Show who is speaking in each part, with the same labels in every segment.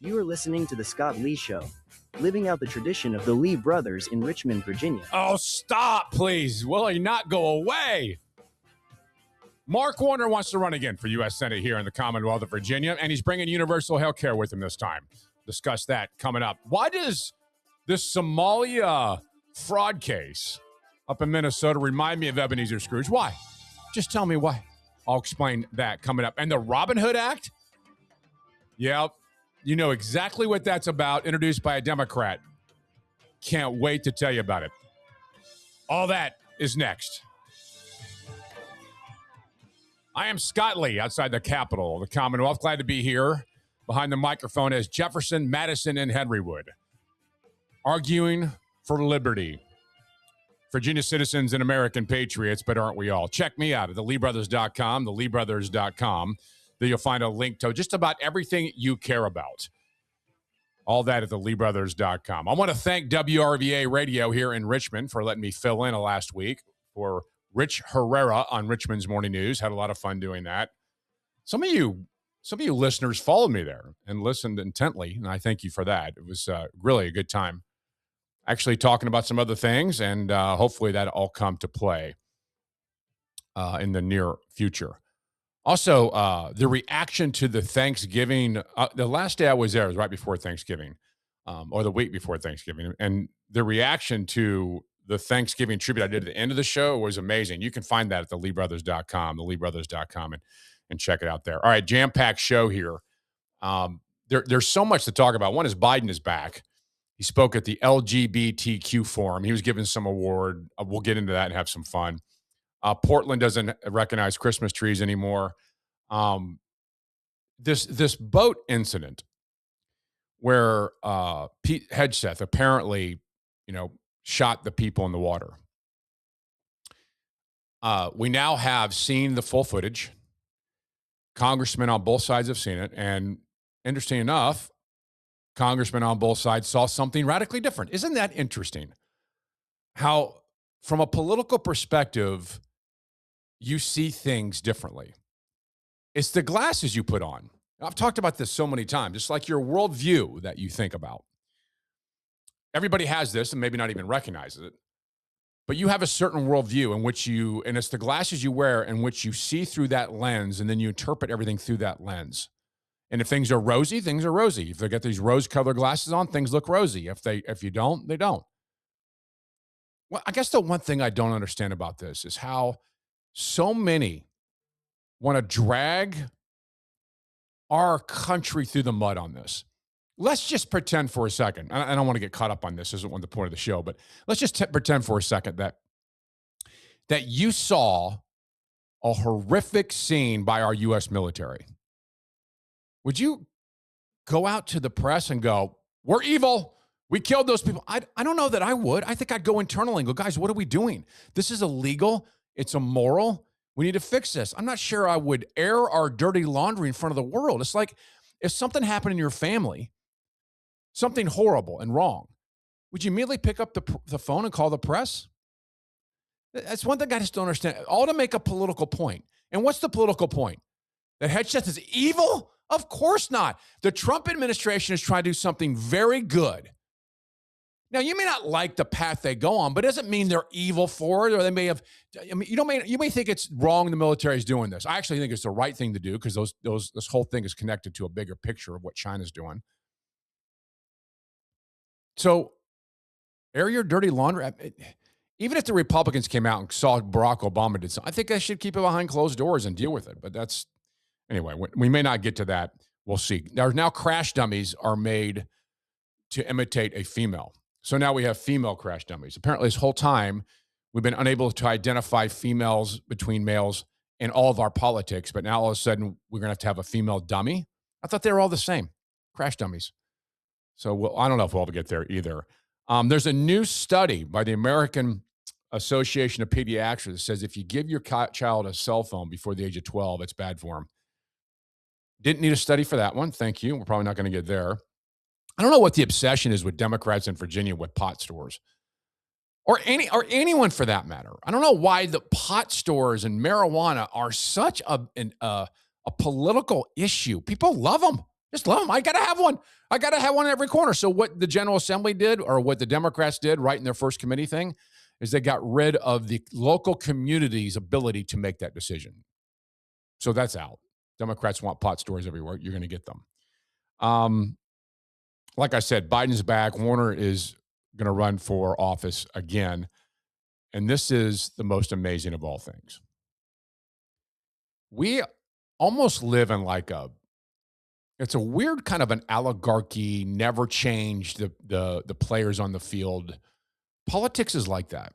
Speaker 1: You are listening to The Scott Lee Show, living out the tradition of the Lee brothers in Richmond, Virginia.
Speaker 2: Oh, stop, please. Will he not go away? Mark Warner wants to run again for U.S. Senate here in the Commonwealth of Virginia, and he's bringing universal health care with him this time. Discuss that coming up. Why does this Somalia fraud case up in Minnesota remind me of Ebenezer Scrooge? Why? Just tell me why. I'll explain that coming up. And the Robindhood Act? Yep. You know exactly what that's about, introduced by a Democrat. Can't wait to tell you about it. All that is next. I am Scott Lee, outside the Capitol, the Commonwealth. Glad to be here. Behind the microphone is Jefferson, Madison, and Henrywood, arguing for liberty. Virginia citizens and American patriots, but aren't we all? Check me out at theleebrothers.com, theleebrothers.com. There you'll find a link to just about everything you care about. All that at theleebrothers.com. I want to thank WRVA Radio here in Richmond for letting me fill in last week for Rich Herrera on Richmond's Morning News. Had a lot of fun doing that. Some of you listeners followed me there and listened intently, and I thank you for that. It was really a good time. Actually talking about some other things, and hopefully that all come to play in the near future. Also, the reaction to the Thanksgiving, the last day I was there was right before Thanksgiving, or the week before Thanksgiving, and the reaction to the Thanksgiving tribute I did at the end of the show was amazing. You can find that at theleebrothers.com, theleebrothers.com, and check it out there. All right, jam-packed show here. There's so much to talk about. One is Biden is back. He spoke at the LGBTQ forum. He was given some award. We'll get into that and have some fun. Portland doesn't recognize Christmas trees anymore. This boat incident where Pete Hegseth apparently, shot the people in the water. We now have seen the full footage. Congressmen on both sides have seen it, and interesting enough, congressmen on both sides saw something radically different. Isn't that interesting? How, from a political perspective, you see things differently. It's the glasses you put on. I've talked about this so many times. It's like your worldview that you think about. Everybody has this and maybe not even recognizes it. But you have a certain worldview in which and it's the glasses you wear in which you see through that lens, and then you interpret everything through that lens. And if things are rosy, things are rosy. If they get these rose-colored glasses on, things look rosy. If you don't, they don't. Well, I guess the one thing I don't understand about this is how so many want to drag our country through the mud on this. Let's just pretend for a second. I don't want to get caught up on this. This isn't the point of the show, but let's just pretend for a second that you saw a horrific scene by our U.S. military. Would you go out to the press and go, "We're evil. We killed those people"? I don't know that I would. I think I'd go internally and go, "Guys, what are we doing? This is illegal. It's immoral. We need to fix this." I'm not sure I would air our dirty laundry in front of the world. It's like if something happened in your family, something horrible and wrong, would you immediately pick up the phone and call the press? That's one thing I just don't understand. All to make a political point. And what's the political point? That Hegseth is evil? Of course not. The Trump administration is trying to do something very good. Now, you may not like the path they go on, but it doesn't mean they're evil for it, or they may have, you may think it's wrong the military is doing this. I actually think it's the right thing to do because this whole thing is connected to a bigger picture of what China's doing. So, air your dirty laundry. Even if the Republicans came out and saw Barack Obama did something, I think they should keep it behind closed doors and deal with it. But anyway, we may not get to that. We'll see. Now crash dummies are made to imitate a female. So now we have female crash dummies. Apparently this whole time we've been unable to identify females between males in all of our politics. But now all of a sudden we're going to have a female dummy. I thought they were all the same. Crash dummies. So I don't know if we'll ever get there either. There's a new study by the American Association of Pediatrics that says if you give your child a cell phone before the age of 12, it's bad for them. Didn't need a study for that one. Thank you. We're probably not going to get there. I don't know what the obsession is with Democrats in Virginia with pot stores, or anyone for that matter. I don't know why the pot stores and marijuana are such a political issue. People love them. Just love them. I got to have one. I got to have one in every corner. So what the General Assembly did, or what the Democrats did right in their first committee thing, is they got rid of the local community's ability to make that decision. So that's out. Democrats want pot stores everywhere. You're going to get them. Like I said, Biden's back. Warner is going to run for office again. And this is the most amazing of all things. We almost live in it's a weird kind of an oligarchy, never change the players on the field. Politics is like that.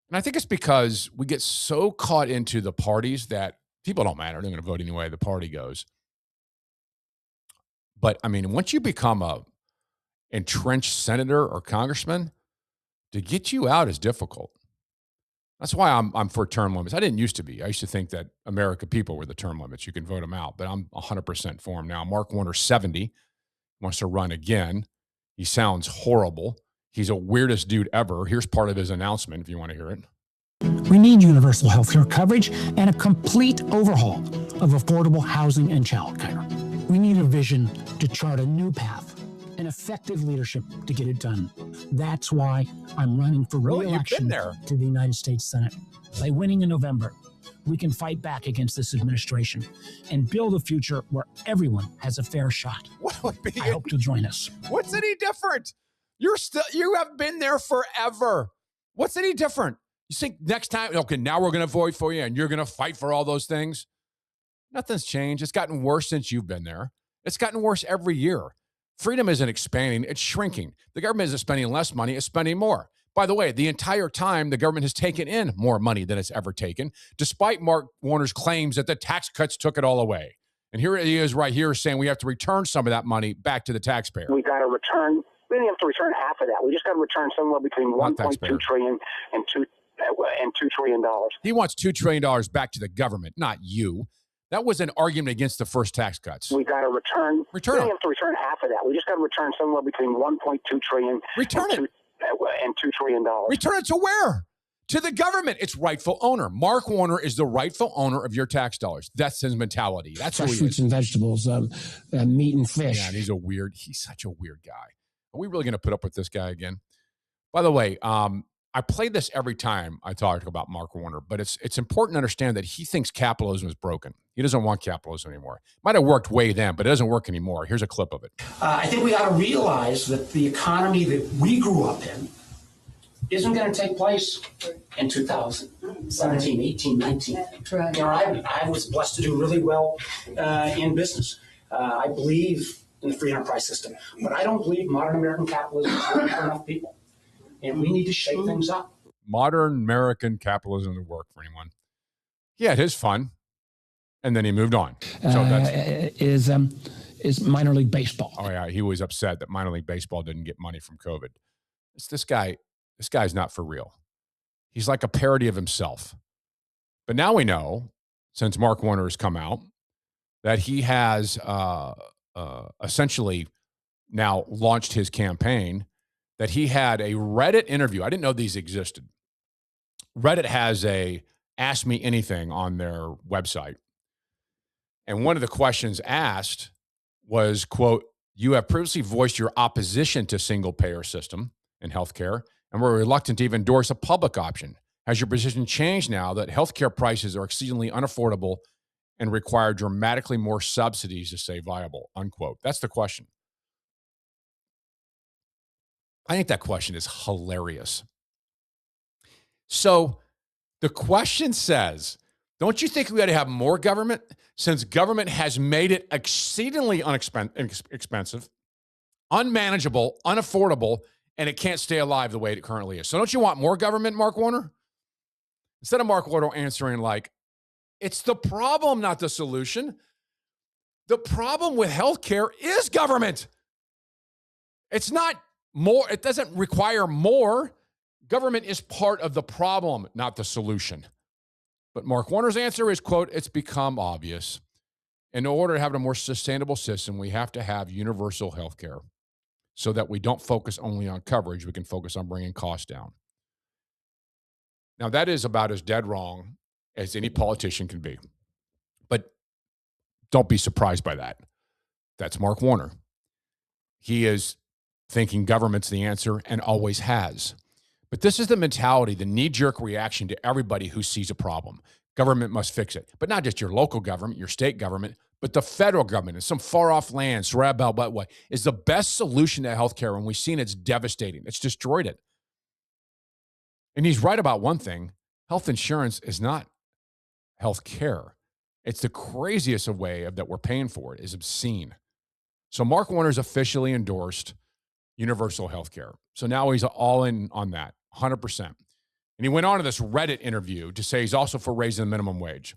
Speaker 2: And I think it's because we get so caught into the parties that people don't matter. They're going to vote anyway. The party goes. But I mean, once you become a entrenched senator or congressman, to get you out is difficult. That's why I'm for term limits. I didn't used to be. I used to think that American people were the term limits. You can vote them out, but I'm 100% for him now. Mark Warner, 70, wants to run again. He sounds horrible. He's the weirdest dude ever. Here's part of his announcement if you want to hear it.
Speaker 3: We need universal health care coverage and a complete overhaul of affordable housing and childcare. We need a vision to chart a new path and effective leadership to get it done. That's why I'm running for re-election to the United States Senate. By winning in November, we can fight back against this administration and build a future where everyone has a fair shot. I hope you'll join us.
Speaker 2: What's any different? You have been there forever. What's any different? You think next time, okay, now we're going to vote for you and you're going to fight for all those things? Nothing's changed. It's gotten worse since you've been there. It's gotten worse every year. Freedom isn't expanding, it's shrinking. The government isn't spending less money, it's spending more. By the way, the entire time, the government has taken in more money than it's ever taken, despite Mark Warner's claims that the tax cuts took it all away. And here he is right here saying we have to return some of that money back to the taxpayer.
Speaker 4: We got to return, we don't have to return half of that. We just got to return somewhere between $1.2 trillion and $2 trillion.
Speaker 2: He wants $2 trillion back to the government, not you. That was an argument against the first tax cuts.
Speaker 4: We got to return. We don't have to return half of that. We just got to return somewhere between $1.2 trillion and $2 trillion.
Speaker 2: Return it to where? To the government. It's rightful owner. Mark Warner is the rightful owner of your tax dollars. That's his mentality. That's
Speaker 3: fresh fruits and vegetables, meat and fish.
Speaker 2: Yeah, and he's such a weird guy. Are we really going to put up with this guy again? By the way, I play this every time I talk about Mark Warner, but it's important to understand that he thinks capitalism is broken. He doesn't want capitalism anymore. Might have worked way then, but it doesn't work anymore. Here's a clip of it.
Speaker 3: I think we got to realize that the economy that we grew up in isn't going to take place in 2017, 18, 19. Right. You know, I was blessed to do really well in business. I believe in the free enterprise system, but I don't believe modern American capitalism is working for enough people. And we need to shake things up.
Speaker 2: Modern American capitalism to work for anyone. He had his fun, and then he moved on. So is minor league baseball. Oh yeah, he was upset that minor league baseball didn't get money from COVID. This guy's not for real. He's like a parody of himself. But now we know, since Mark Warner has come out, that he has essentially now launched his campaign, that he had a Reddit interview. I didn't know these existed. Reddit has a Ask Me Anything on their website. And one of the questions asked was, quote, you have previously voiced your opposition to single-payer system in healthcare and were reluctant to even endorse a public option. Has your position changed now that healthcare prices are exceedingly unaffordable and require dramatically more subsidies to stay viable, unquote? That's the question. I think that question is hilarious. So the question says, don't you think we ought to have more government since government has made it exceedingly expensive, unmanageable, unaffordable, and it can't stay alive the way it currently is? So don't you want more government, Mark Warner? Instead of Mark Warner answering like, it's the problem, not the solution. The problem with healthcare is government. It's not more, it doesn't require more. Government is part of the problem, not the solution. But Mark Warner's answer is, quote, it's become obvious. In order to have a more sustainable system, we have to have universal health care so that we don't focus only on coverage. We can focus on bringing costs down. Now, that is about as dead wrong as any politician can be. But don't be surprised by that. That's Mark Warner. He is thinking government's the answer and always has. But this is the mentality, the knee-jerk reaction to everybody who sees a problem. Government must fix it. But not just your local government, your state government, but the federal government in some far-off land, is the best solution to healthcare, and we've seen it's devastating. It's destroyed it. And he's right about one thing. Health insurance is not health care. It's the craziest way that we're paying for it is obscene. So Mark Warner's officially endorsed universal health care. So now he's all in on that, 100%. And he went on to this Reddit interview to say he's also for raising the minimum wage.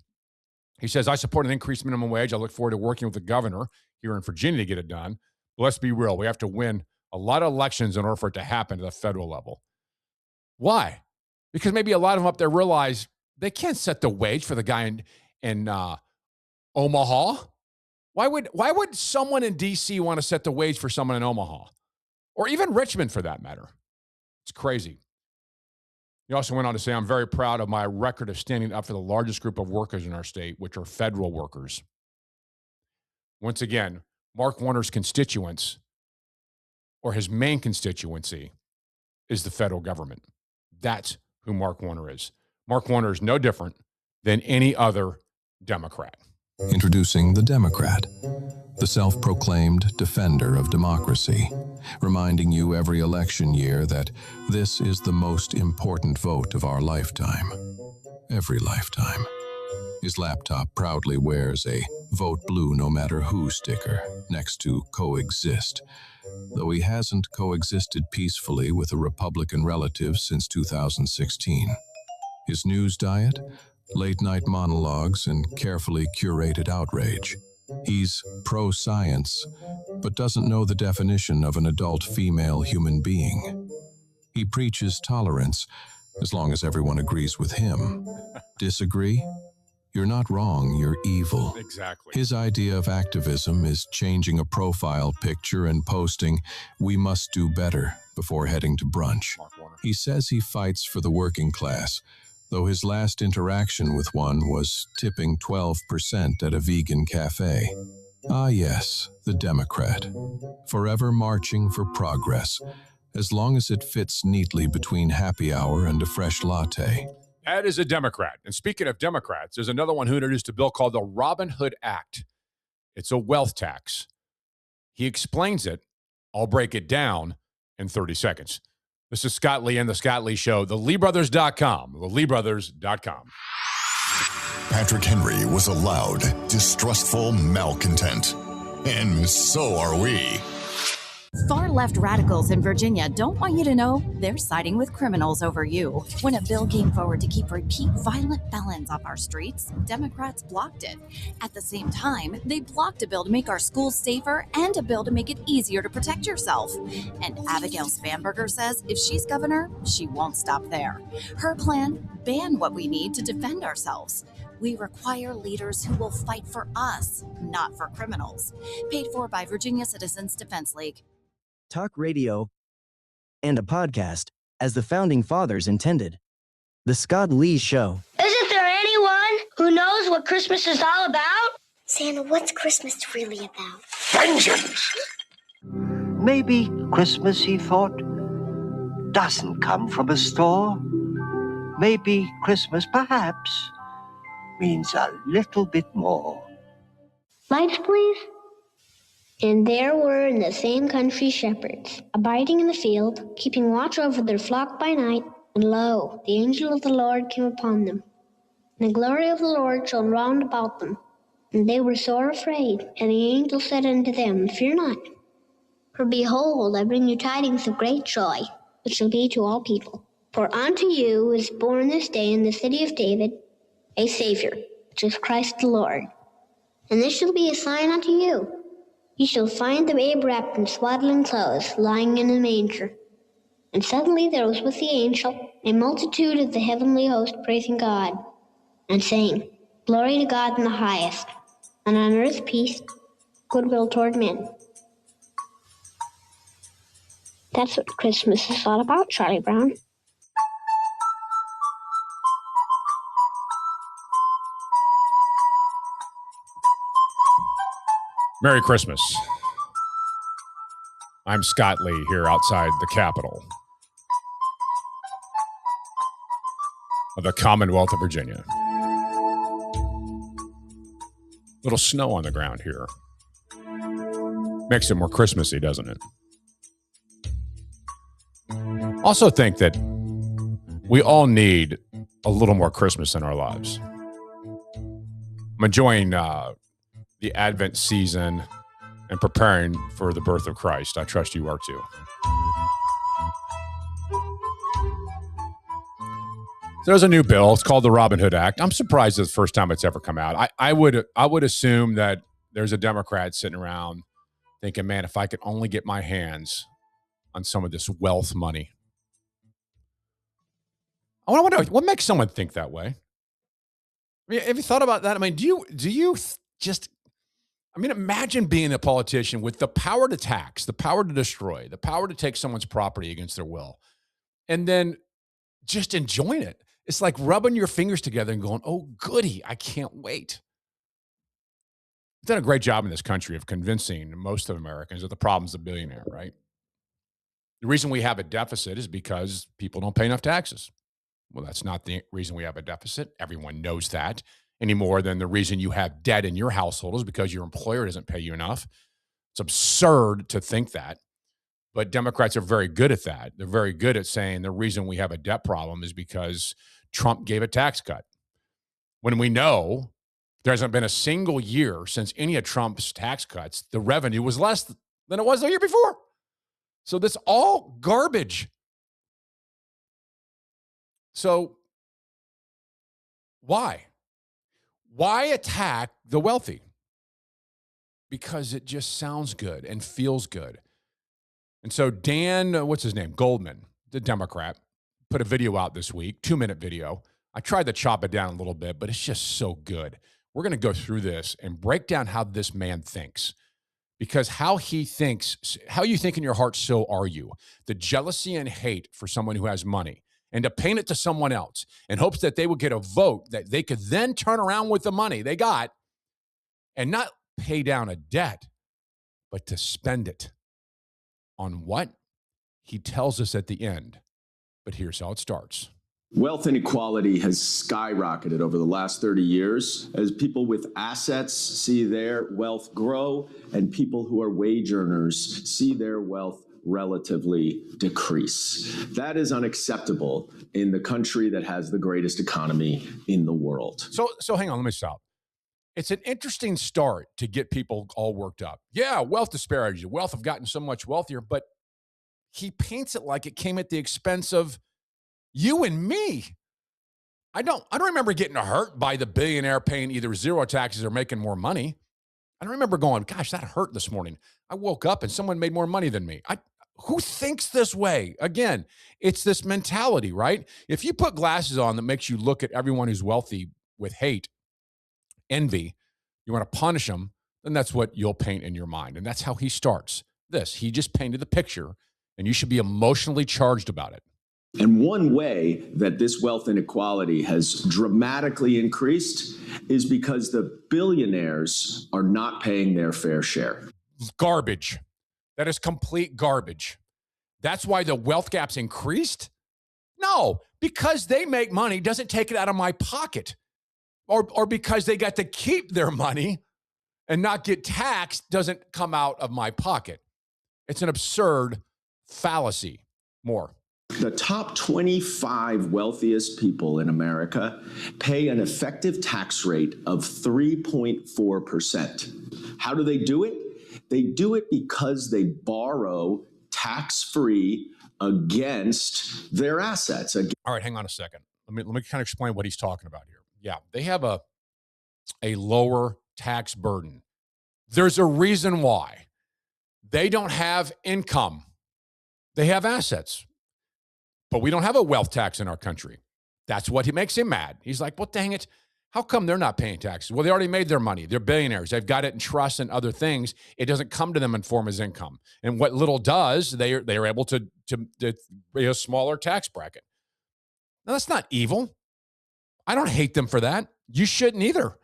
Speaker 2: He says, I support an increased minimum wage. I look forward to working with the governor here in Virginia to get it done. But let's be real. We have to win a lot of elections in order for it to happen at the federal level. Why? Because maybe a lot of them up there realize they can't set the wage for the guy in Omaha. Why would someone in D.C. want to set the wage for someone in Omaha? Or even Richmond, for that matter? It's crazy. He also went on to say, I'm very proud of my record of standing up for the largest group of workers in our state, which are federal workers. Once again, Mark Warner's constituents, or his main constituency, is the federal government. That's who Mark Warner is. Mark Warner is no different than any other Democrat.
Speaker 5: Introducing the Democrat, the self-proclaimed defender of democracy, reminding you every election year that this is the most important vote of our lifetime. Every lifetime. His laptop proudly wears a "Vote Blue No Matter Who" sticker next to "Coexist," though he hasn't coexisted peacefully with a Republican relative since 2016. His news diet? Late-night monologues and carefully curated outrage. He's pro-science, but doesn't know the definition of an adult female human being. He preaches tolerance, as long as everyone agrees with him. Disagree? You're not wrong, you're evil.
Speaker 2: Exactly.
Speaker 5: His idea of activism is changing a profile picture and posting, "We must do better," before heading to brunch. He says he fights for the working class, though his last interaction with one was tipping 12% at a vegan cafe. Ah yes, the Democrat. Forever marching for progress, as long as it fits neatly between happy hour and a fresh latte.
Speaker 2: That is a Democrat. And speaking of Democrats, there's another one who introduced a bill called the Robindhood Act. It's a wealth tax. He explains it. I'll break it down in 30 seconds. This is Scott Lee and The Scott Lee Show, theleebrothers.com, theleebrothers.com.
Speaker 6: Patrick Henry was a loud, distrustful malcontent. And so are we.
Speaker 7: Far-left radicals in Virginia don't want you to know they're siding with criminals over you. When a bill came forward to keep repeat violent felons off our streets, Democrats blocked it. At the same time, they blocked a bill to make our schools safer and a bill to make it easier to protect yourself. And Abigail Spanberger says if she's governor, she won't stop there. Her plan, ban what we need to defend ourselves. We require leaders who will fight for us, not for criminals. Paid for by Virginia Citizens Defense League.
Speaker 1: Talk radio and a podcast, as the Founding Fathers intended. The Scott Lee Show.
Speaker 8: Isn't there anyone who knows what Christmas is all about?
Speaker 9: Santa, what's Christmas really about?
Speaker 6: Vengeance!
Speaker 10: Maybe Christmas, he thought, doesn't come from a store. Maybe Christmas, perhaps, means a little bit more.
Speaker 8: Lights, please. And there were in the same country shepherds, abiding in the field, keeping watch over their flock by night. And lo, the angel of the Lord came upon them. And the glory of the Lord shone round about them. And they were sore afraid. And the angel said unto them, Fear not. For behold, I bring you tidings of great joy, which shall be to all people. For unto you is born this day in the city of David a Savior, which is Christ the Lord. And this shall be a sign unto you. You shall find the babe wrapped in swaddling clothes, lying in a manger. And suddenly there was with the angel a multitude of the heavenly host praising God, and saying, Glory to God in the highest, and on earth peace, goodwill toward men. That's what Christmas is all about, Charlie Brown.
Speaker 2: Merry Christmas. I'm Scott Lee here outside the Capitol of the Commonwealth of Virginia. Little snow on the ground here. Makes it more Christmassy, doesn't it? Also think that we all need a little more Christmas in our lives. I'm enjoying the Advent season and preparing for the birth of Christ. I trust you are too. There's a new bill. It's called the Robindhood Act. I'm surprised it's the first time it's ever come out. I would assume that there's a Democrat sitting around thinking, man, if I could only get my hands on some of this wealth money. I wonder what makes someone think that way. I mean, have you thought about that? I mean, do you just, I mean, imagine being a politician with the power to tax, the power to destroy, the power to take someone's property against their will, and then just enjoying it. It's like rubbing your fingers together and going, oh, goody, I can't wait. We've done a great job in this country of convincing most of Americans that the problem's the billionaire, right? The reason we have a deficit is because people don't pay enough taxes. Well, that's not the reason we have a deficit. Everyone knows that any more than the reason you have debt in your household is because your employer doesn't pay you enough. It's absurd to think that. But Democrats are very good at that. They're very good at saying the reason we have a debt problem is because Trump gave a tax cut. When we know there hasn't been a single year since any of Trump's tax cuts, the revenue was less than it was the year before. So that's all garbage. So why? Why attack the wealthy? Because it just sounds good and feels good. And so Dan, what's his name? Goldman, the Democrat, put a video out this week, 2-minute video. I tried to chop it down a little bit, but it's just so good. We're going to go through this and break down how this man thinks. Because how he thinks, how you think in your heart, so are you. The jealousy and hate for someone who has money, and to paint it to someone else in hopes that they would get a vote that they could then turn around with the money they got and not pay down a debt, but to spend it. On what? He tells us at the end, but here's how it starts.
Speaker 11: Wealth inequality has skyrocketed over the last 30 years as people with assets see their wealth grow and people who are wage earners see their wealth relatively decrease. That is unacceptable in the country that has the greatest economy in the world.
Speaker 2: So hang on, let me stop. It's an interesting start to get people all worked up. Yeah, wealth disparity. Wealth have gotten so much wealthier, but he paints it like it came at the expense of you and me. I don't remember getting hurt by the billionaire paying either zero taxes or making more money. I don't remember going, gosh, that hurt this morning. I woke up and someone made more money than me. Who thinks this way? Again, it's this mentality, right? If you put glasses on that makes you look at everyone who's wealthy with hate, envy, you want to punish them, then that's what you'll paint in your mind. And that's how he starts this. He just painted the picture, and you should be emotionally charged about it.
Speaker 11: And one way that this wealth inequality has dramatically increased is because the billionaires are not paying their fair share.
Speaker 2: Garbage. That is complete garbage. That's why the wealth gap's increased? No, because they make money doesn't take it out of my pocket. Or because they got to keep their money and not get taxed doesn't come out of my pocket. It's an absurd fallacy. More.
Speaker 11: The top 25 wealthiest people in America pay an effective tax rate of 3.4%. How do they do it? They do it because they borrow tax-free against their assets.
Speaker 2: All right, hang on a second. Let me kind of explain what he's talking about here. Yeah, they have a lower tax burden. There's a reason why. They don't have income. They have assets. But we don't have a wealth tax in our country. That's what makes him mad. He's like, well, dang it. How come they're not paying taxes? Well, they already made their money. They're billionaires. They've got it in trust and other things. It doesn't come to them in form as income. And what little does, they are able to be a smaller tax bracket. Now, that's not evil. I don't hate them for that. You shouldn't either.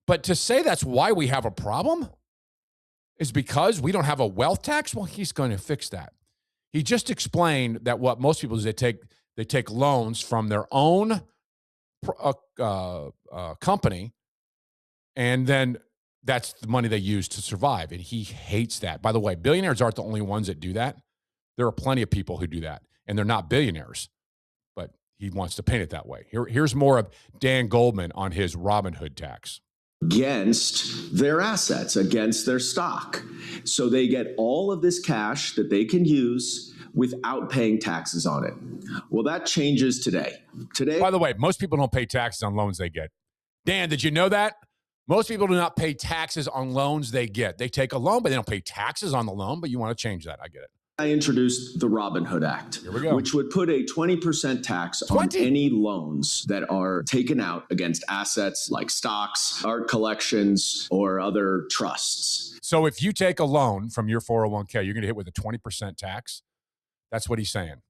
Speaker 2: But to say that's why we have a problem is because we don't have a wealth tax. Well, he's going to fix that. He just explained that what most people do is they take loans from their own company, and then that's the money they use to survive. And he hates that. By the way, billionaires aren't the only ones that do that. There are plenty of people who do that, and they're not billionaires. But he wants to paint it that way. Here's more of Dan Goldman on his Robinhood tax.
Speaker 11: Against their assets, against their stock. So they get all of this cash that they can use without paying taxes on it. Well, that changes today.
Speaker 2: By the way, most people don't pay taxes on loans they get. Dan, did you know that? Most people do not pay taxes on loans they get. They take a loan, but they don't pay taxes on the loan, but you want to change that. I get it.
Speaker 11: I introduced the Robinhood Act, which would put a 20% tax on any loans that are taken out against assets like stocks, art collections, or other trusts.
Speaker 2: So if you take a loan from your 401k, you're going to hit with a 20% tax. That's what he's saying.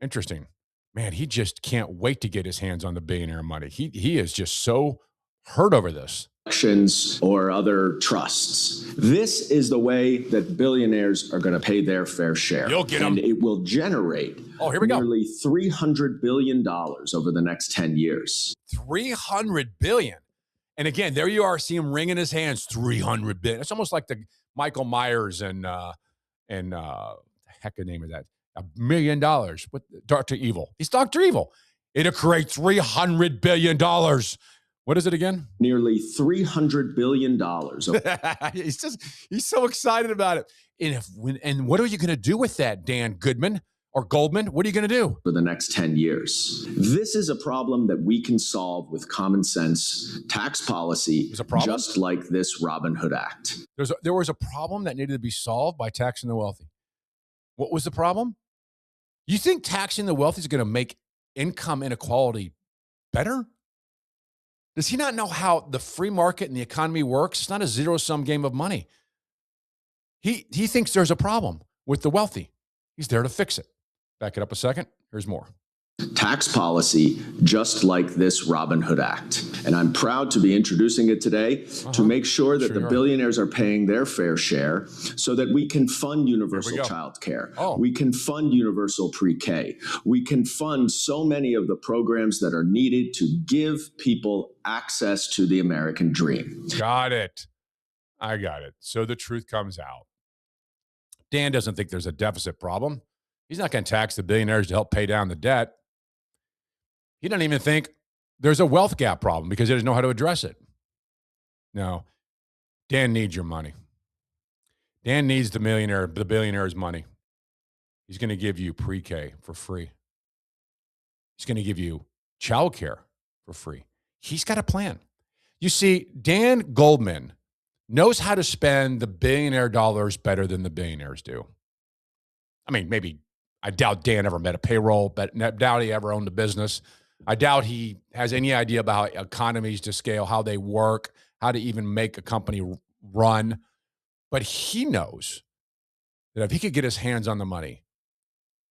Speaker 2: Interesting. Man, he just can't wait to get his hands on the billionaire money. He is just so hurt over this.
Speaker 11: Or other trusts. This is the way that billionaires are going to pay their fair share.
Speaker 2: You'll get them.
Speaker 11: And it will generate nearly $300 billion over the next 10 years.
Speaker 2: $300 billion. And again, there you are, see him wringing his hands, $300 billion. It's almost like the Michael Myers and heck, the name of that, $1 million. What, Dr. Evil. He's Dr. Evil. It'll create $300 billion. What is it again?
Speaker 11: Nearly $300 billion.
Speaker 2: He's so excited about it. And what are you going to do with that, Dan Goodman or Goldman? What are you going to do?
Speaker 11: For the next 10 years. This is a problem that we can solve with common sense tax policy, just like this Robinhood Act.
Speaker 2: There was a problem that needed to be solved by taxing the wealthy. What was the problem? You think taxing the wealthy is going to make income inequality better? Does he not know how the free market and the economy works? It's not a zero-sum game of money. He thinks there's a problem with the wealthy. He's there to fix it. Back it up a second. Here's more.
Speaker 11: Tax policy, just like this Robinhood Act. And I'm proud to be introducing it today to make sure that the billionaires are paying their fair share so that we can fund universal child care. We can fund universal pre-K. We can fund so many of the programs that are needed to give people access to the American dream.
Speaker 2: Got it. I got it. So the truth comes out. Dan doesn't think there's a deficit problem. He's not going to tax the billionaires to help pay down the debt. He doesn't even think there's a wealth gap problem because he doesn't know how to address it. No, Dan needs your money. Dan needs the billionaire's money. He's going to give you pre-K for free. He's going to give you childcare for free. He's got a plan. You see, Dan Goldman knows how to spend the billionaire dollars better than the billionaires do. I mean, maybe I doubt Dan ever met a payroll, but I doubt he ever owned a business. I doubt he has any idea about how economies to scale, how they work, how to even make a company run. But he knows that if he could get his hands on the money,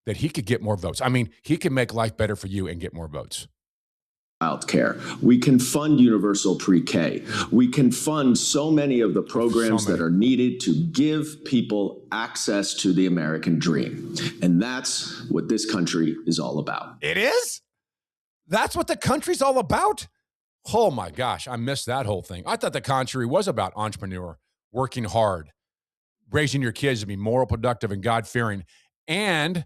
Speaker 2: that he could get more votes. I mean, he could make life better for you and get more votes.
Speaker 11: Childcare. We can fund universal pre-K. We can fund so many of the programs that are needed to give people access to the American dream. And that's what this country is all about.
Speaker 2: It is? That's what the country's all about? Oh my gosh, I missed that whole thing. I thought the country was about entrepreneur, working hard, raising your kids to be moral, productive, and God-fearing, and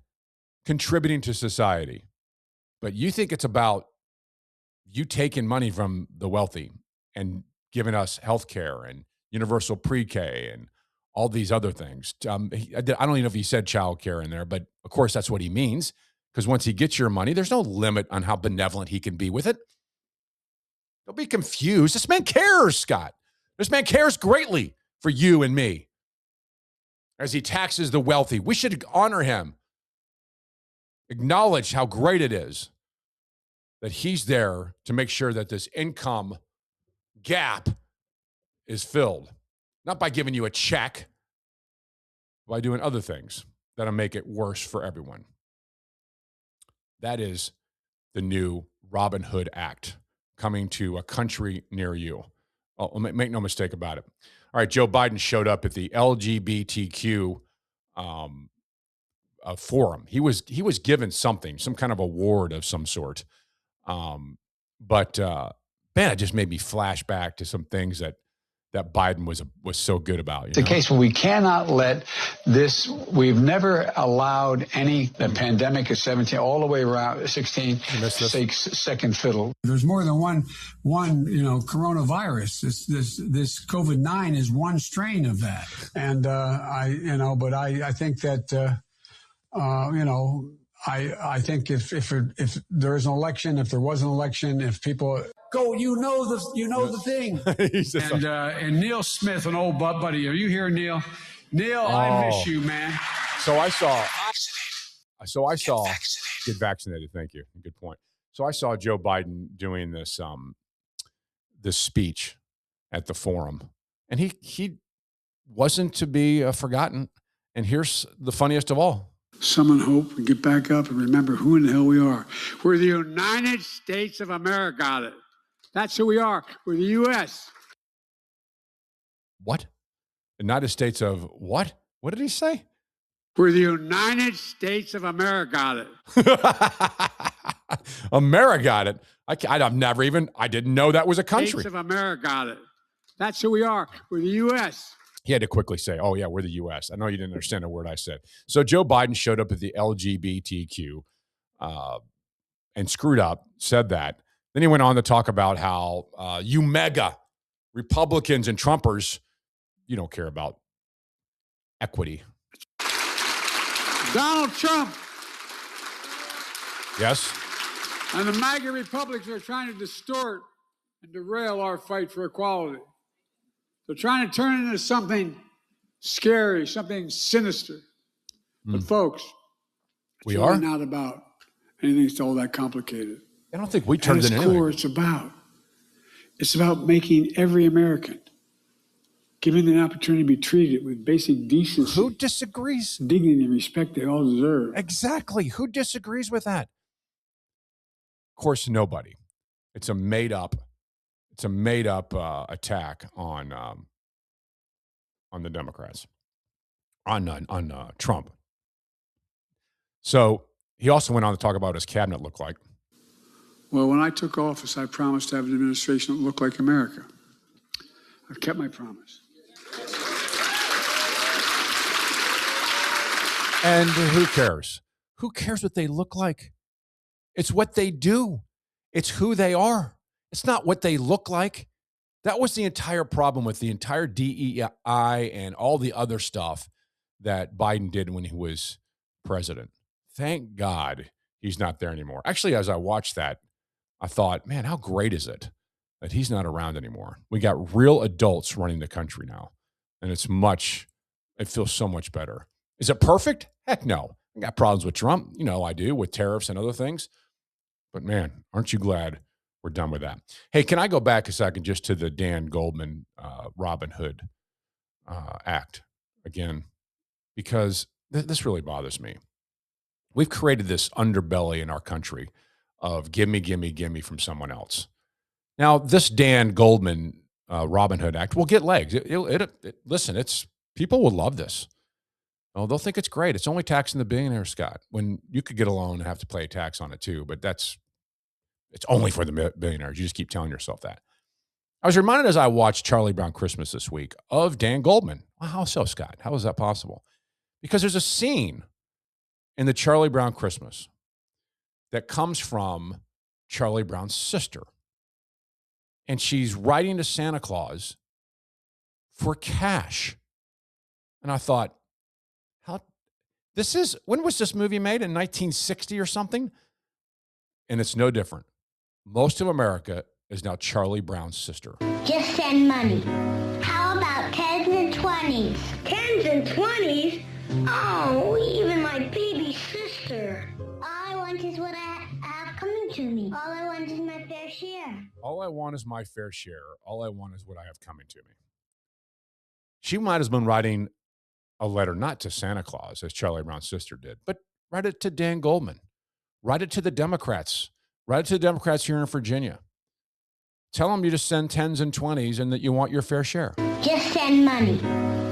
Speaker 2: contributing to society. But you think it's about you taking money from the wealthy and giving us health care and universal pre-K and all these other things. I don't even know if he said child care in there, but of course that's what he means, because once he gets your money, there's no limit on how benevolent he can be with it. Don't be confused. This man cares, Scott. This man cares greatly for you and me as he taxes the wealthy. We should honor him, acknowledge how great it is that he's there to make sure that this income gap is filled, not by giving you a check, by doing other things that'll make it worse for everyone. That is the new Robinhood Act coming to a country near you. Oh, make no mistake about it. All right, Joe Biden showed up at the LGBTQ forum. He was given something, some kind of award of some sort. But man, it just made me flash back to some things that Biden was so good about.
Speaker 12: It's a case where we cannot let this. We've never allowed the pandemic of 17 all the way around 16 take second fiddle.
Speaker 13: There's more than one coronavirus. This COVID-9 is one strain of that, and I think that I think if there is an election, if there was an election, if people go, the thing. And Neil Smith, an old buddy, are you here, Neil? Neil, I miss you, man.
Speaker 2: So I saw. Get vaccinated. Thank you. Good point. So I saw Joe Biden doing this speech at the forum, and he wasn't to be forgotten. And here's the funniest of all.
Speaker 13: Summon hope and get back up and remember who in the hell we are. We're the United States of America. That's who we are. We're the U.S.
Speaker 2: What? United States of what? What did he say?
Speaker 13: We're the United States of America.
Speaker 2: America. I didn't know that was a country.
Speaker 13: States of America. That's who we are. We're the U.S.
Speaker 2: He had to quickly say, oh, yeah, we're the U.S. I know you didn't understand a word I said. So Joe Biden showed up at the LGBTQ and screwed up, said that. Then he went on to talk about how you mega Republicans and Trumpers, you don't care about equity.
Speaker 13: Donald Trump.
Speaker 2: Yes.
Speaker 13: And the MAGA Republicans are trying to distort and derail our fight for equality. They're trying to turn it into something scary, something sinister. But folks, it's really not about anything all that complicated.
Speaker 2: I don't think we turned it into anything.
Speaker 13: It's about making every American, giving them an opportunity to be treated with basic decency.
Speaker 2: Who disagrees?
Speaker 13: Dignity and respect they all deserve.
Speaker 2: Exactly. Who disagrees with that? Of course, nobody. It's a made up attack on the Democrats, on Trump. So he also went on to talk about what his cabinet looked like.
Speaker 13: Well, when I took office, I promised to have an administration that looked like America. I've kept my promise.
Speaker 2: And who cares? Who cares what they look like? It's what they do. It's who they are. It's not what they look like. That was the entire problem with the entire DEI and all the other stuff that Biden did when he was president. Thank God he's not there anymore. Actually, as I watched that, I thought, man, how great is it that he's not around anymore? We got real adults running the country now, and it feels so much better. Is it perfect? Heck no. I got problems with Trump. I do, with tariffs and other things. But man, aren't you glad we're done with that? Hey, can I go back a second just to the Dan Goldman Robindhood Act again? Because this really bothers me. We've created this underbelly in our country of gimme, gimme, gimme from someone else. Now, this Dan Goldman Robindhood Act will get legs. Listen, people will love this. Oh, they'll think it's great. It's only taxing the billionaires, Scott, when you could get a loan and have to pay a tax on it too. But it's only for the billionaires. You just keep telling yourself that. I was reminded as I watched Charlie Brown Christmas this week of Dan Goldman. Well, how so, Scott? How is that possible? Because there's a scene in the Charlie Brown Christmas that comes from Charlie Brown's sister. And she's writing to Santa Claus for cash. And I thought, when was this movie made? In 1960 or something? And it's no different. Most of America is now Charlie Brown's sister.
Speaker 8: Just send money. How about 10s and 20s? 10s and 20s? Oh, even my baby sister. All I want is what I have coming to me. All I want is my fair share.
Speaker 2: All I want is my fair share. All I want is what I have coming to me. She might have been writing a letter not to Santa Claus, as Charlie Brown's sister did, but write it to Dan Goldman. Write it to the Democrats. Write it to the Democrats here in Virginia. Tell them you just send 10s and 20s and that you want your fair share.
Speaker 8: Just send money.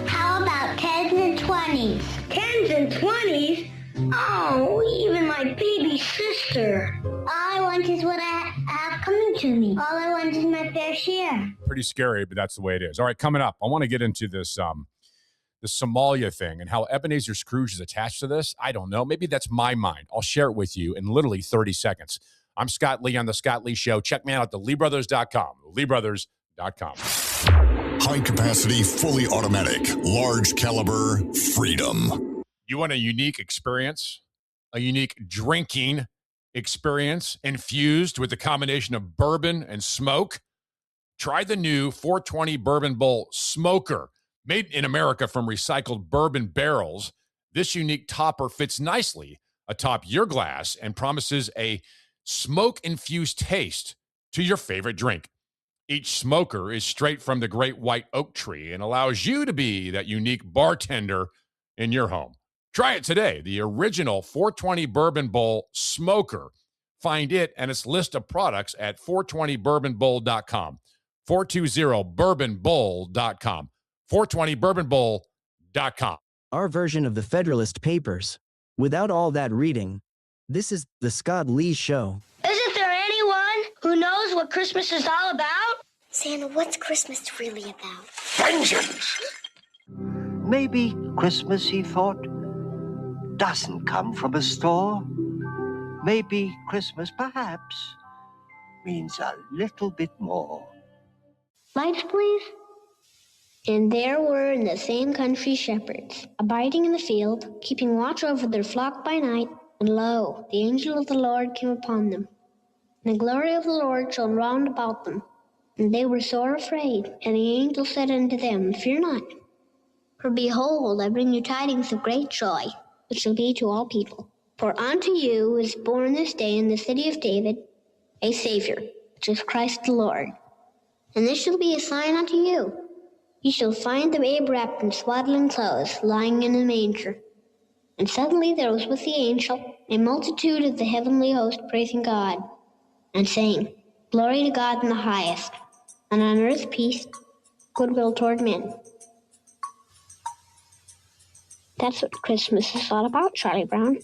Speaker 8: How about 10s and 20s? 10s and 20s? Oh, even my baby sister. All I want is what I have coming to me. All I want is my fair share.
Speaker 2: Pretty scary, but that's the way it is. All right, coming up, I want to get into this the Somalia thing and how Ebenezer Scrooge is attached to this. I don't know. Maybe that's my mind. I'll share it with you in literally 30 seconds. I'm Scott Lee on The Scott Lee Show. Check me out at theleebrothers.com. Theleebrothers.com.
Speaker 6: High capacity, fully automatic, large caliber, freedom.
Speaker 2: You want a unique experience, a unique drinking experience infused with the combination of bourbon and smoke? Try the new 420 Bourbon Bowl Smoker. Made in America from recycled bourbon barrels, this unique topper fits nicely atop your glass and promises a smoke-infused taste to your favorite drink. Each smoker is straight from the great white oak tree and allows you to be that unique bartender in your home. Try it today, the original 420 Bourbon Bowl Smoker. Find it and its list of products at 420bourbonbowl.com. 420bourbonbowl.com. 420bourbonbowl.com.
Speaker 1: Our version of the Federalist Papers. Without all that reading, this is The Scott Lee Show.
Speaker 8: Isn't there anyone who knows what Christmas is all about?
Speaker 9: Santa, what's Christmas really about?
Speaker 10: Vengeance! Maybe Christmas, he thought, doesn't come from a store. Maybe Christmas, perhaps, means a little bit more.
Speaker 8: Lights, please. And there were in the same country shepherds, abiding in the field, keeping watch over their flock by night. And lo, the angel of the Lord came upon them. And the glory of the Lord shone round about them. And they were sore afraid. And the angel said unto them, Fear not. For behold, I bring you tidings of great joy, which shall be to all people. For unto you is born this day in the city of David a Savior, which is Christ the Lord. And this shall be a sign unto you. Ye shall find the babe wrapped in swaddling clothes, lying in a manger. And suddenly there was with the angel a multitude of the heavenly host praising God, and saying, Glory to God in the highest, and on earth peace, goodwill toward men. That's what Christmas is all about, Charlie Brown.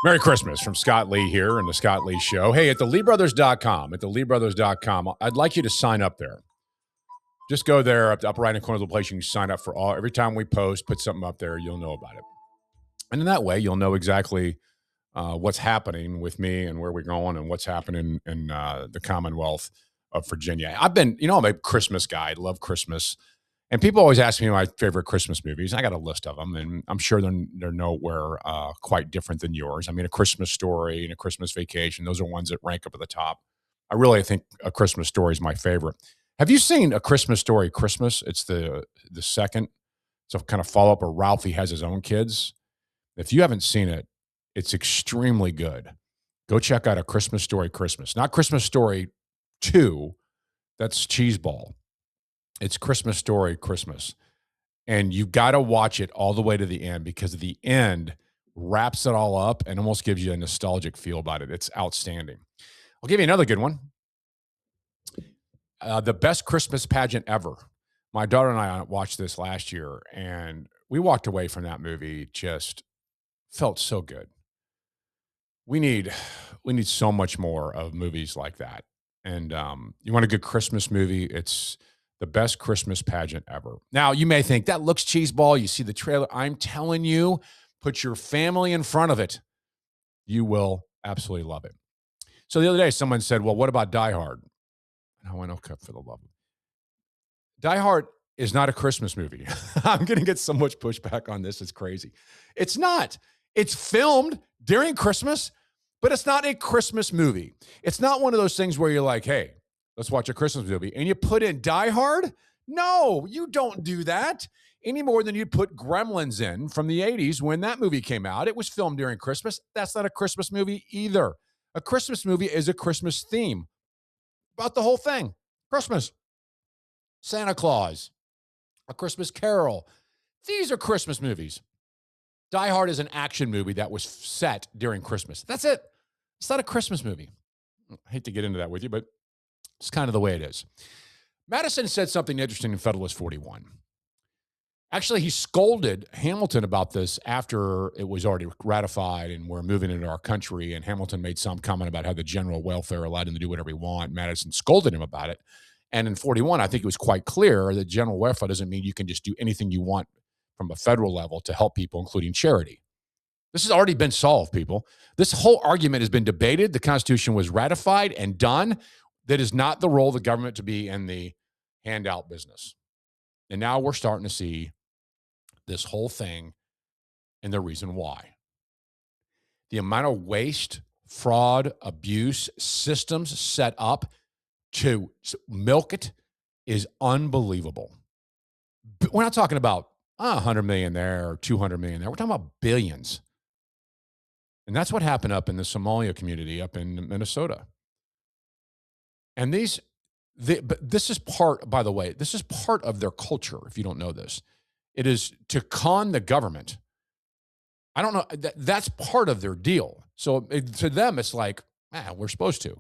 Speaker 2: Merry Christmas from Scott Lee here in The Scott Lee Show. Hey, at theleebrothers.com, I'd like you to sign up there. Just go there, up the upper right-hand corner of the place. You can sign up for every time we post, put something up there, you'll know about it. And in that way, you'll know exactly what's happening with me and where we're going and what's happening in the Commonwealth of Virginia. I'm a Christmas guy. I love Christmas. And people always ask me my favorite Christmas movies. I got a list of them, and I'm sure they're nowhere quite different than yours. I mean, A Christmas Story and A Christmas Vacation, those are ones that rank up at the top. I really think A Christmas Story is my favorite. Have you seen A Christmas Story Christmas? It's the second. It's a kind of follow-up where Ralphie has his own kids. If you haven't seen it, it's extremely good. Go check out A Christmas Story Christmas. Not Christmas Story 2. That's Cheeseball. It's Christmas Story Christmas. And you've got to watch it all the way to the end because the end wraps it all up and almost gives you a nostalgic feel about it. It's outstanding. I'll give you another good one. The Best Christmas Pageant Ever. My daughter and I watched this last year, and we walked away from that movie just felt so good. We need so much more of movies like that. And you want a good Christmas movie, it's The Best Christmas Pageant Ever. Now, you may think, that looks cheeseball. You see the trailer. I'm telling you, put your family in front of it. You will absolutely love it. So the other day, someone said, well, what about Die Hard? And I went, okay, for the love of it. Die Hard is not a Christmas movie. I'm going to get so much pushback on this. It's crazy. It's not. It's filmed during Christmas, but it's not a Christmas movie. It's not one of those things where you're like, hey, let's watch a Christmas movie, and you put in Die Hard? No, you don't do that any more than you'd put Gremlins in from the 80s when that movie came out. It was filmed during Christmas. That's not a Christmas movie either. A Christmas movie is a Christmas theme about the whole thing. Christmas, Santa Claus, A Christmas Carol. These are Christmas movies. Die Hard is an action movie that was set during Christmas. That's it. It's not a Christmas movie. I hate to get into that with you, but it's kind of the way it is. Madison said something interesting in Federalist 41. Actually, he scolded Hamilton about this after it was already ratified and we're moving into our country, and Hamilton made some comment about how the general welfare allowed him to do whatever he want. Madison scolded him about it. And in 41, I think it was quite clear that general welfare doesn't mean you can just do anything you want from a federal level to help people, including charity. This has already been solved, people. This whole argument has been debated. The Constitution was ratified and done. That is not the role of the government to be in the handout business. And now we're starting to see this whole thing and the reason why. The amount of waste, fraud, abuse, systems set up to milk it is unbelievable. We're not talking about 100 million there or 200 million there. We're talking about billions. And that's what happened up in the Somalia community up in Minnesota. And but this is part, by the way, this is part of their culture, if you don't know this. It is to con the government. I don't know. That's part of their deal. So to them, it's like, we're supposed to.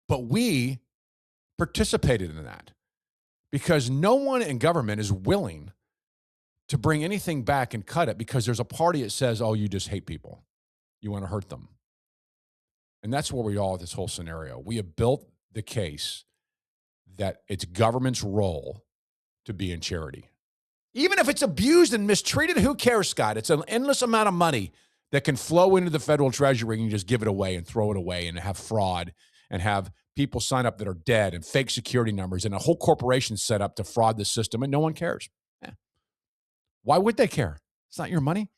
Speaker 2: But we participated in that because no one in government is willing to bring anything back and cut it because there's a party that says, oh, you just hate people. You want to hurt them. And that's where we are with this whole scenario. We have built the case that it's government's role to be in charity. Even if it's abused and mistreated, who cares, Scott? It's an endless amount of money that can flow into the federal treasury and you just give it away and throw it away and have fraud and have people sign up that are dead and fake security numbers and a whole corporation set up to fraud the system and no one cares. Why would they care? It's not your money.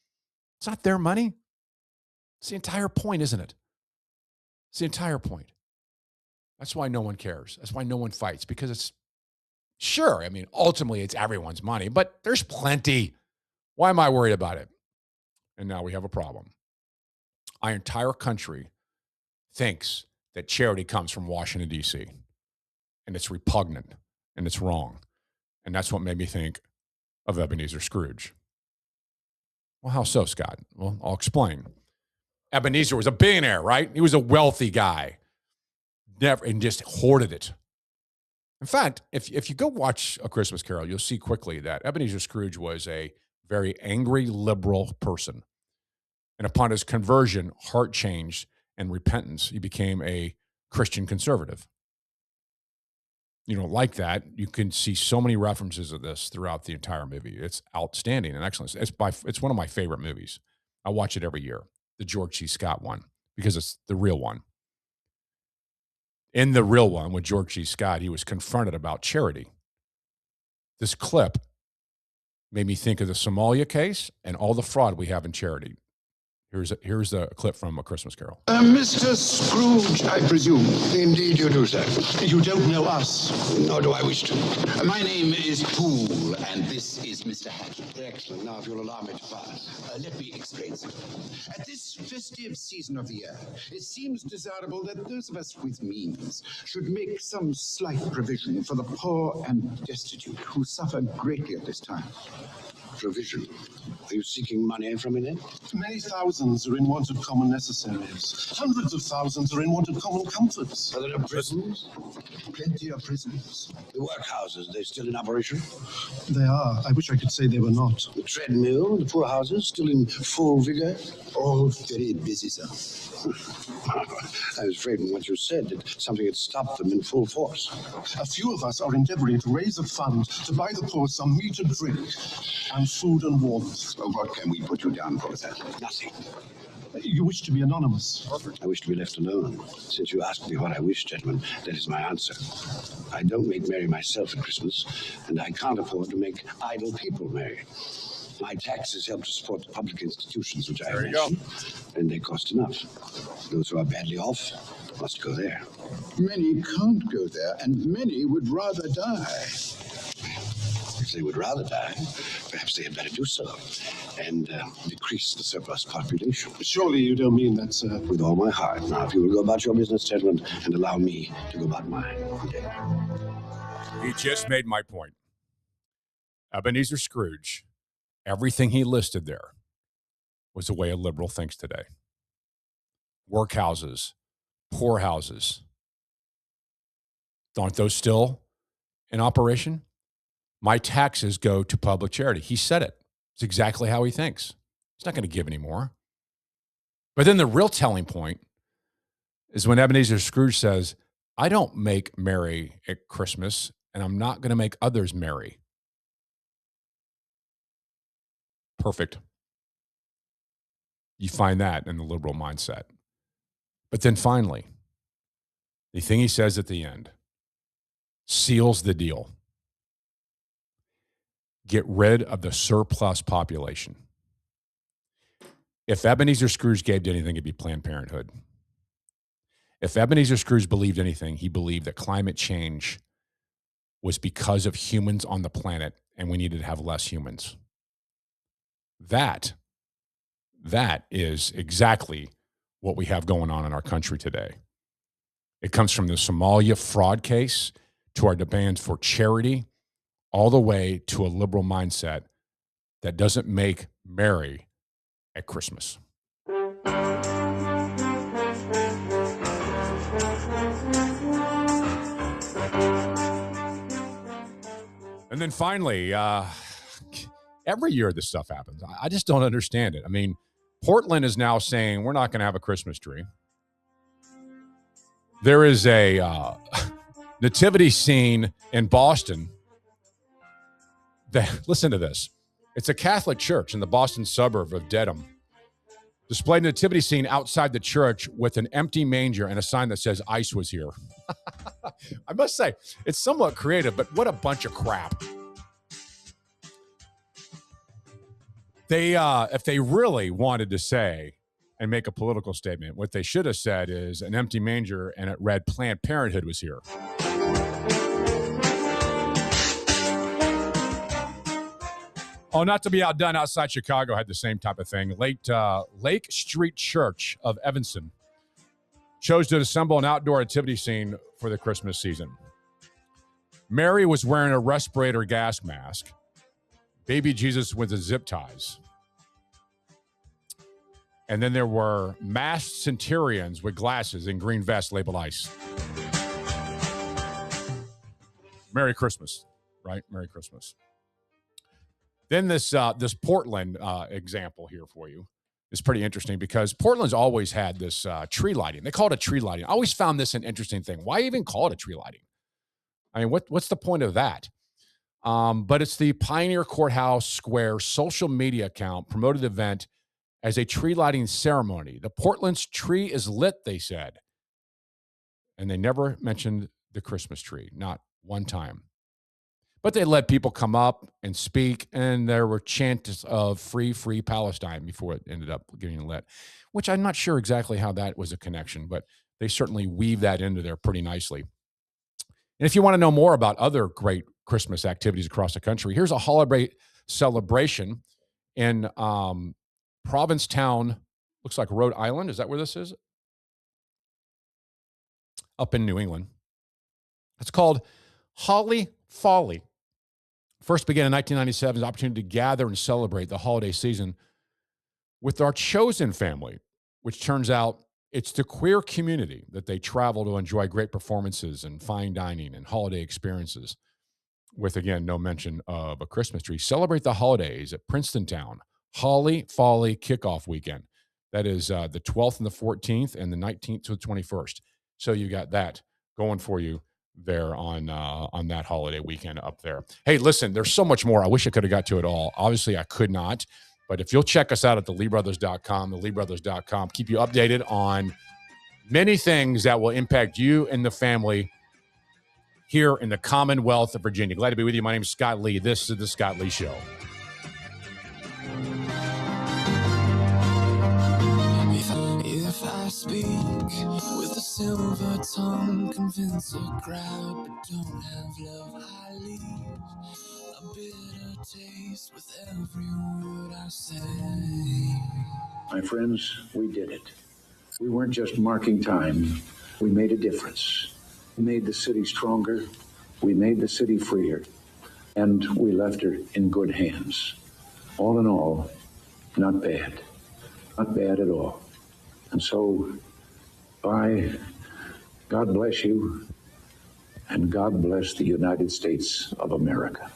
Speaker 2: It's not their money. It's the entire point, isn't it? It's the entire point. That's why no one cares. That's why no one fights, because it's, sure, I mean, ultimately it's everyone's money, but there's plenty. Why am I worried about it? And now we have a problem. Our entire country thinks that charity comes from Washington, D.C., and it's repugnant, and it's wrong. And that's what made me think of Ebenezer Scrooge. Well, how so, Scott? Well, I'll explain. Ebenezer was a billionaire, right? He was a wealthy guy. And just hoarded it. In fact, if you go watch A Christmas Carol, you'll see quickly that Ebenezer Scrooge was a very angry liberal person. And upon his conversion, heart changed, and repentance, he became a Christian conservative. You don't like that. You can see so many references of this throughout the entire movie. It's outstanding and excellent. It's one of my favorite movies. I watch it every year, the George C. Scott one, because it's the real one. In the real one with George C. Scott, he was confronted about charity. This clip made me think of the Somalia case and all the fraud we have in charity. Here's a clip from A Christmas Carol.
Speaker 14: Mr. Scrooge, I presume. Indeed you do, sir. You don't know us. Nor do I wish to. My name is Poole, and this is Mr. Hackett. Excellent. Now, if you'll allow me to pass. Let me explain, sir. At this festive season of the year, it seems desirable that those of us with means should make some slight provision for the poor and destitute who suffer greatly at this time. Provision? Are you seeking money from me then?
Speaker 15: Many thousands are in want of common necessaries. Hundreds of thousands are in want of common comforts.
Speaker 14: Are there prisons? Plenty of prisons. The workhouses, they're still in operation?
Speaker 15: They are. I wish I could say they were not.
Speaker 14: The treadmill, the poorhouses, still in full vigor? All very busy, sir. I was afraid when what you said that something had stopped them in full force.
Speaker 15: A few of us are endeavoring to raise a fund to buy the poor some meat and drink, and food and warmth.
Speaker 14: Well, what can we put you down for, sir? Nothing.
Speaker 15: You wish to be anonymous.
Speaker 14: I wish to be left alone. Since you asked me what I wish, gentlemen, that is my answer. I don't make merry myself at Christmas, and I can't afford to make idle people merry. My taxes help to support the public institutions which I have mentioned, and they cost enough. Those who are badly off must go there. Many can't go there, and many would rather die. If they would rather die, perhaps they had better do so, and decrease the surplus population.
Speaker 15: Surely you don't mean that, sir?
Speaker 14: With all my heart. Now, if you will go about your business, gentlemen, and allow me to go about mine.
Speaker 2: He just made my point. Ebenezer Scrooge Everything he listed there was the way a liberal thinks today. Workhouses, poorhouses. Aren't those still in operation? My taxes go to public charity. He said it. It's exactly how he thinks. He's not going to give any more. But then the real telling point is when Ebenezer Scrooge says, I don't make merry at Christmas, and I'm not going to make others merry. Perfect. You find that in the liberal mindset. But then finally, the thing he says at the end seals the deal. Get rid of the surplus population. If Ebenezer Scrooge gave anything, it'd be Planned Parenthood. If Ebenezer Scrooge believed anything, he believed that climate change was because of humans on the planet and we needed to have less humans. That is exactly what we have going on in our country today. It comes from the Somalia fraud case to our demands for charity, all the way to a liberal mindset that doesn't make merry at Christmas. And then finally, every year this stuff happens. I just don't understand it. I mean, Portland is now saying we're not going to have a Christmas tree. There is a nativity scene in Boston. Listen to this. It's a Catholic church in the Boston suburb of Dedham. Displayed a nativity scene outside the church with an empty manger and a sign that says ice was here. I must say, it's somewhat creative, but what a bunch of crap. If they really wanted to say and make a political statement, what they should have said is an empty manger and it read Planned Parenthood was here. Oh, not to be outdone, outside Chicago had the same type of thing. Lake Street Church of Evanston chose to assemble an outdoor nativity scene for the Christmas season. Mary was wearing a respirator gas mask. Baby Jesus with the zip ties. And then there were masked centurions with glasses and green vests labeled ice. Merry Christmas, right? Merry Christmas. Then this Portland example here for you is pretty interesting because Portland's always had this tree lighting. They call it a tree lighting. I always found this an interesting thing. Why even call it a tree lighting? I mean, what's the point of that? But it's the Pioneer Courthouse Square social media account promoted the event as a tree lighting ceremony. The Portland's tree is lit, they said. And they never mentioned the Christmas tree, not one time. But they let people come up and speak, and there were chants of free Palestine before it ended up getting lit, which I'm not sure exactly how that was a connection, but they certainly weave that into there pretty nicely. And if you want to know more about other great Christmas activities across the country, here's a holiday celebration in Provincetown, looks like Rhode Island. Is that where this is? Up in New England. It's called Holly Folly. First began in 1997 as an opportunity to gather and celebrate the holiday season with our chosen family, which turns out it's the queer community that they travel to enjoy great performances and fine dining and holiday experiences with, again, no mention of a Christmas tree. Celebrate the holidays at Princeton Holly Folly Kickoff Weekend. That is the 12th and the 14th and the 19th to the 21st. So you got that going for you there on that holiday weekend up there. Hey, listen, there's so much more. I wish I could have got to it all. Obviously, I could not. But if you'll check us out at theleebrothers.com, theleebrothers.com, keep you updated on many things that will impact you and the family here in the Commonwealth of Virginia. Glad to be with you. My name is Scott Lee. This is The Scott Lee Show.
Speaker 16: If I speak with a silver tongue, convince a crowd, but don't have love, I leave a bitter taste with every word I say.
Speaker 14: My friends, we did it. We weren't just marking time. We made a difference. We made the city stronger. We made the city freer. And we left her in good hands.
Speaker 17: all in all, not bad. Not bad at all. And so, God bless you, and God bless the United States of America.